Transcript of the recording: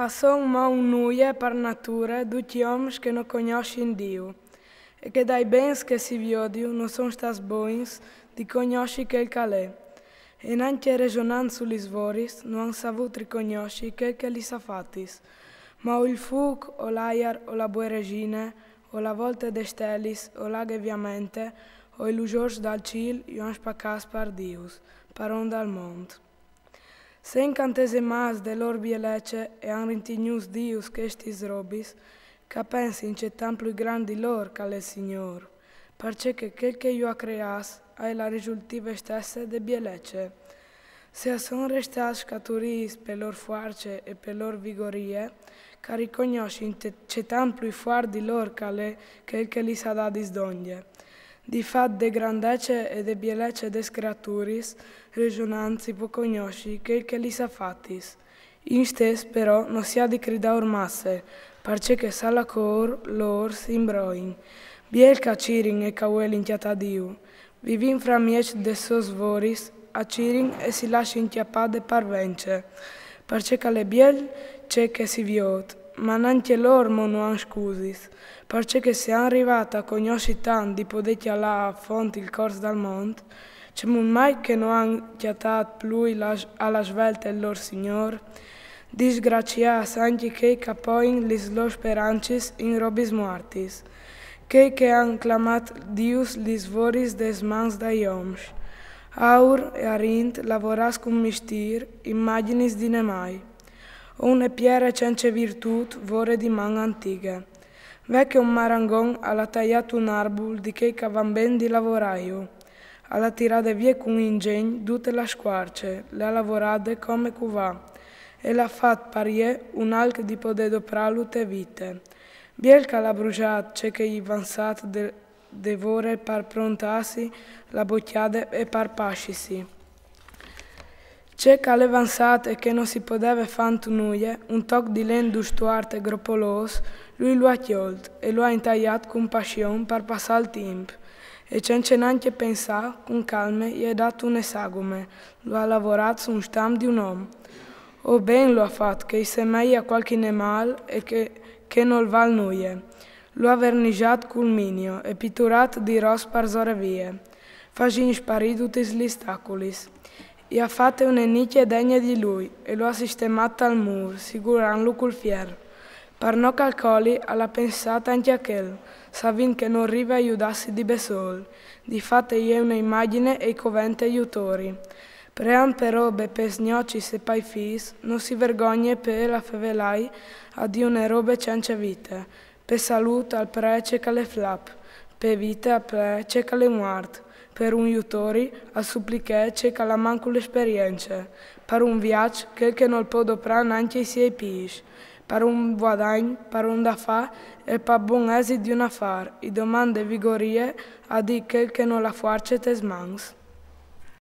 Som un nuie per natura tutti homens que não conhecem Dio, e que dai bens que si viodio non sono stati bons di conoscere quel che è. E anche ragionando sugli svoris non hanno saputo riconoscere quel che li sa fatis, ma o il fuoco, o l'aria, o la buona regina, o la volta de stelis, o l'agheviamente, o i lugiors dal cielo, hanno spaccato per Dio, per onda al mondo. Se incantesimas de lor bielece e han rintignus Dius che estis robis, ca pensin c'è tan più grandi lor che il Signor, perché che quel che io ha creas è la risultive stessa de bielece. Se son restas scaturis per lor forze e per lor vigorie, ca riconoscin c'è tan più fuor di lor che li sa dadis donde. Di fat de grandece e de bielece des creaturis, ragionando si può conoscere che li sa fatis. In stes però non si ha di cridaur masse, perché che sa la cor lor si imbroin. Biel ca cirin e ca uel inchiata Diu. Vivin fra miec de sos voris, a cirin e si lascia inchiappare de parvence, perché che le biel c'è che si viot, ma anche lor non han scusis, perché che se han arrivata a conoscere tanto di poter chialare a fonte il corso del mondo, c'è mai che non han chiatato più alla svelta il lor Signor, disgrazias anche che poi lis lor sperancis in robis mortis, che han clamat Dius lis voris des mans da ioms, aur e arint lavoras cum mistir, imaginis di nemai. Une piere cence virtut vore di man antiche. Vecchio un marangon alla tagliato un arbol di che van ben di lavoraio. Alla tirade via con ingegno tutte le squarce, le ha lavorate come cuvà, e l'ha fatto parie un alc di poter doprarlo te vite. Biel che l'ha bruciato c'è che gli vansat devore per prontarsi la bocchiade e per pascisi. C'è che alle vansate e che non si poteva fare nulla, un toc di lendo stuarte groppolos, lui lo ha tolto e lo ha intagliato con passione per passare il tempo. E senza neanche pensare, con calma, gli ha dato un esagome, lo ha lavorato su un stampo di un uomo. O ben lo ha fatto, che semella qualche animale e che non val nulla. Lo ha verniciato col minio e pitturato di rosso per zore vie. Facendo sparire tutti gli ostacoli. E ha fatto una nicchia degna di lui e lo ha sistemato al muro, sicurandolo col fiero. Per non calcoli, alla pensata anche a quel, sapendo che non arriva a aiutarsi di besol. Di fatto è un'immagine e covente aiutori. Prean però per gnocchi se pai fis, non si vergogna per la fevelai a di una robe senza vita, per salute al prece che le flap, per vita al prece che le muart, per un aiutori a supplicare che la manco l'esperienza, per un viaggio che non può doprare neanche i suoi pis, per un guadagno, per un da fare e per buon esito di un affare, i domande vigorie a di che non la forza te smans.